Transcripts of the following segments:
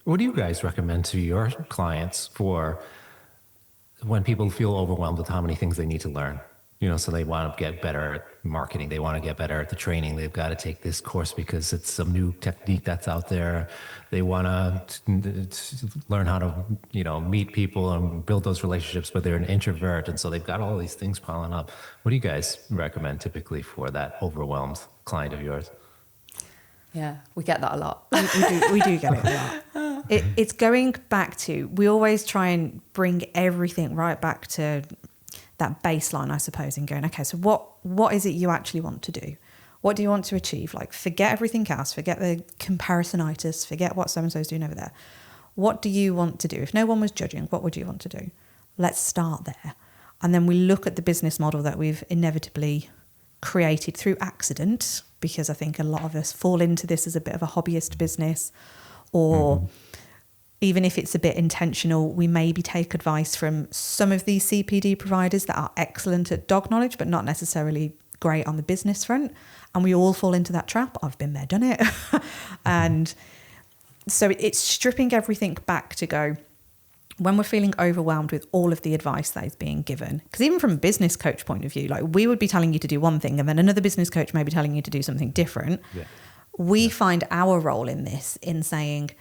What do you guys recommend to your clients for when people feel overwhelmed with how many things they need to learn? So they want to get better at marketing. They want to get better at the training. They've got to take this course because it's some new technique that's out there. They want to learn how to, meet people and build those relationships, but they're an introvert. And so they've got all these things piling up. What do you guys recommend typically for that overwhelmed client of yours? Yeah, we get that a lot. We do get it a lot. It's going back to, we always try and bring everything right back to that baseline, I suppose, and going, okay, so what is it you actually want to do? What do you want to achieve? Like, forget everything else, forget the comparisonitis, forget what so-and-so's doing over there. What do you want to do? If no one was judging, what would you want to do? Let's start there. And then we look at the business model that we've inevitably created through accident, because I think a lot of us fall into this as a bit of a hobbyist business, or even if it's a bit intentional, we maybe take advice from some of these CPD providers that are excellent at dog knowledge, but not necessarily great on the business front. And we all fall into that trap. I've been there, done it. And so it's stripping everything back to go, when we're feeling overwhelmed with all of the advice that is being given, because even from a business coach point of view, like, we would be telling you to do one thing and then another business coach may be telling you to do something different. Yeah. We find our role in this in saying,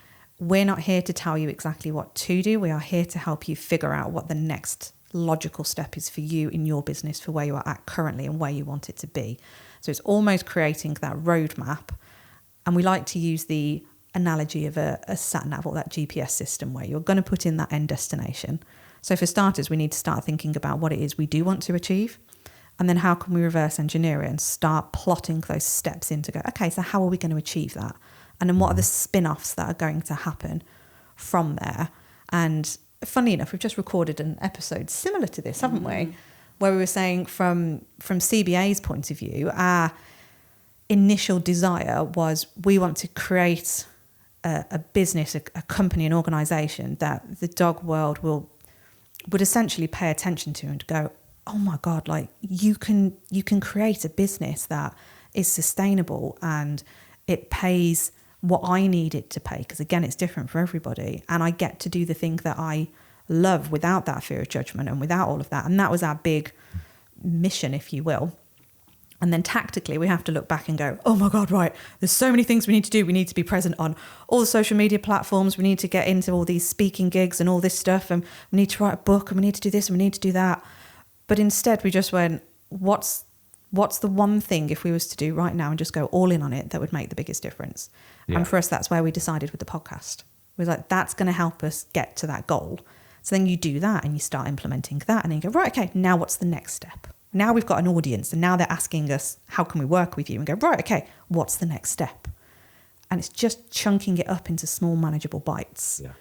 we're not here to tell you exactly what to do. We are here to help you figure out what the next logical step is for you in your business, for where you are at currently and where you want it to be. So it's almost creating that roadmap. And we like to use the analogy of a sat-nav or that GPS system, where you're going to put in that end destination. So for starters, we need to start thinking about what it is we do want to achieve. And then how can we reverse engineer it and start plotting those steps in to go, okay, so how are we going to achieve that? And then what are the spin-offs that are going to happen from there? And funnily enough, we've just recorded an episode similar to this, haven't we? Where we were saying from CBA's point of view, our initial desire was, we want to create a business, a company, an organisation that the dog world would essentially pay attention to and go, oh my God, like, you can create a business that is sustainable and it pays what I need it to pay, because again, it's different for everybody, and I get to do the thing that I love without that fear of judgment and without all of that. And that was our big mission, if you will. And then tactically, we have to look back and go, oh my God, right, there's so many things we need to do. We need to be present on all the social media platforms. We need to get into all these speaking gigs and all this stuff. And we need to write a book, and we need to do this, and we need to do that. But instead, we just went, what's the one thing, if we was to do right now and just go all in on it, that would make the biggest difference? Yeah. And for us, that's where we decided with the podcast. We were like, that's going to help us get to that goal. So then you do that and you start implementing that, and then you go, right, okay, now what's the next step? Now we've got an audience, and now they're asking us, how can we work with you? And go, right, okay, what's the next step? And it's just chunking it up into small, manageable bites. Yeah,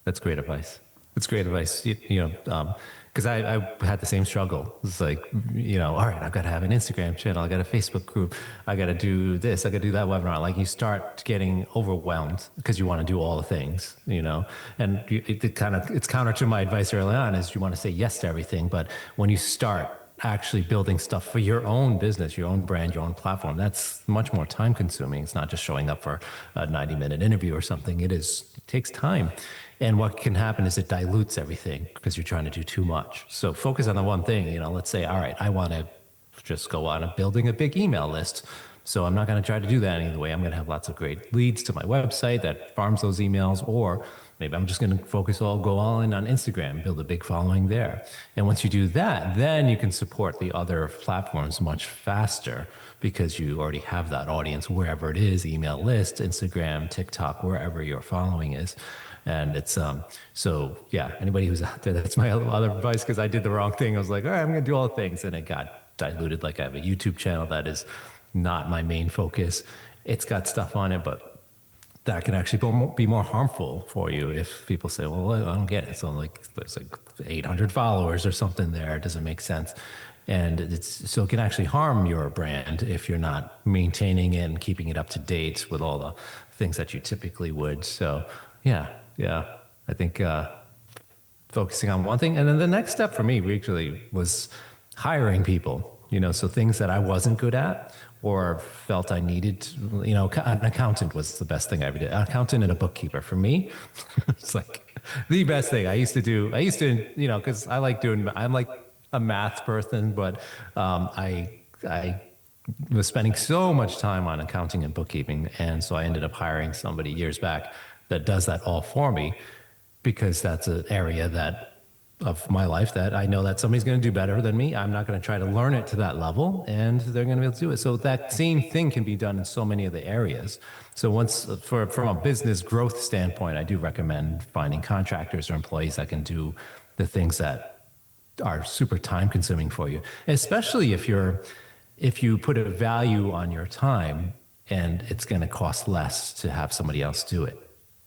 that's great advice. That's great advice. Because I had the same struggle. It's like, all right, I've got to have an Instagram channel. I got a Facebook group. I got to do this. I got to do that webinar. Like, you start getting overwhelmed because you want to do all the things, and it's counter to my advice early on, is you want to say yes to everything. But when you start actually building stuff for your own business, your own brand, your own platform, that's much more time consuming. It's not just showing up for a 90-minute interview or something. It takes time. And what can happen is it dilutes everything because you're trying to do too much. So focus on the one thing. Let's say, all right, I want to just go on building a big email list. So I'm not going to try to do that any way. I'm going to have lots of great leads to my website that farms those emails, or maybe I'm just going to go all in on Instagram, build a big following there. And once you do that, then you can support the other platforms much faster, because you already have that audience wherever it is, email list, Instagram, TikTok, wherever your following is. And it's, so yeah, anybody who's out there, that's my other advice, because I did the wrong thing. I was like, all right, I'm going to do all the things. And it got diluted. Like, I have a YouTube channel that is not my main focus. It's got stuff on it, but that can actually be more harmful for you if people say, well, I don't get it. So there's like 800 followers or something there. It doesn't make sense. And so it can actually harm your brand if you're not maintaining it and keeping it up to date with all the things that you typically would. So yeah, I think focusing on one thing. And then the next step for me actually was hiring people. So things that I wasn't good at or felt I needed, an accountant was the best thing I ever did. An accountant and a bookkeeper for me, it's like the best thing I used to, because I'm like a math person, but I was spending so much time on accounting and bookkeeping. And so I ended up hiring somebody years back that does that all for me, because that's an area of my life that I know that somebody's going to do better than me. I'm not going to try to learn it to that level, and they're going to be able to do it. So that same thing can be done in so many of the areas. So from a business growth standpoint, I do recommend finding contractors or employees that can do the things that are super time consuming for you, especially if you put a value on your time and it's going to cost less to have somebody else do it.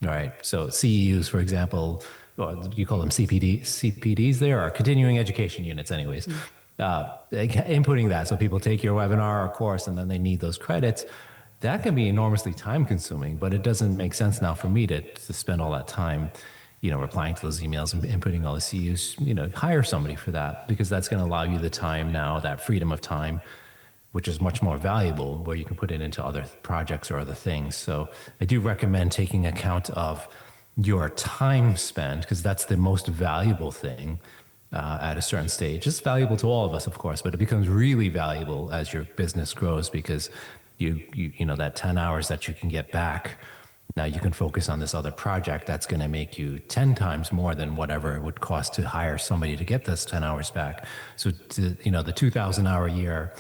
All right. So CEUs, for example, or you call them CPDs there, or continuing education units anyways. Inputting that, so people take your webinar or course and then they need those credits, that can be enormously time consuming, but it doesn't make sense now for me to spend all that time, replying to those emails and inputting all the CEUs. Hire somebody for that, because that's going to allow you the time now, that freedom of time, which is much more valuable, where you can put it into other projects or other things. So I do recommend taking account of your time spent, because that's the most valuable thing at a certain stage. It's valuable to all of us, of course, but it becomes really valuable as your business grows, because you that 10 hours that you can get back, now you can focus on this other project that's going to make you 10 times more than whatever it would cost to hire somebody to get this 10 hours back. So the 2,000 hour a year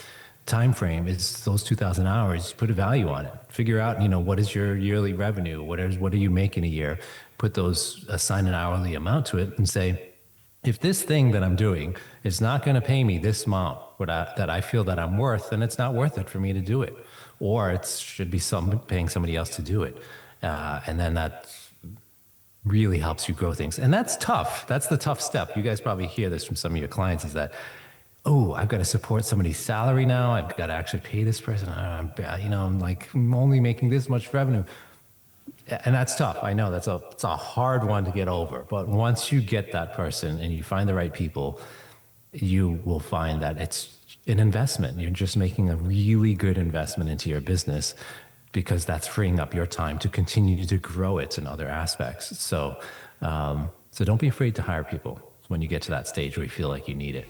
time frame is those 2,000 hours. Put a value on it. Figure out, what is your yearly revenue? What are you making a year? Assign an hourly amount to it and say, if this thing that I'm doing is not going to pay me this amount that I feel that I'm worth, then it's not worth it for me to do it. Or it should be paying somebody else to do it. And then that really helps you grow things. And that's tough. That's the tough step. You guys probably hear this from some of your clients, is that, oh, I've got to support somebody's salary now. I've got to actually pay this person. I'm only making this much revenue. And that's tough. I know it's a hard one to get over. But once you get that person and you find the right people, you will find that it's an investment. You're just making a really good investment into your business, because that's freeing up your time to continue to grow it in other aspects. So don't be afraid to hire people when you get to that stage where you feel like you need it.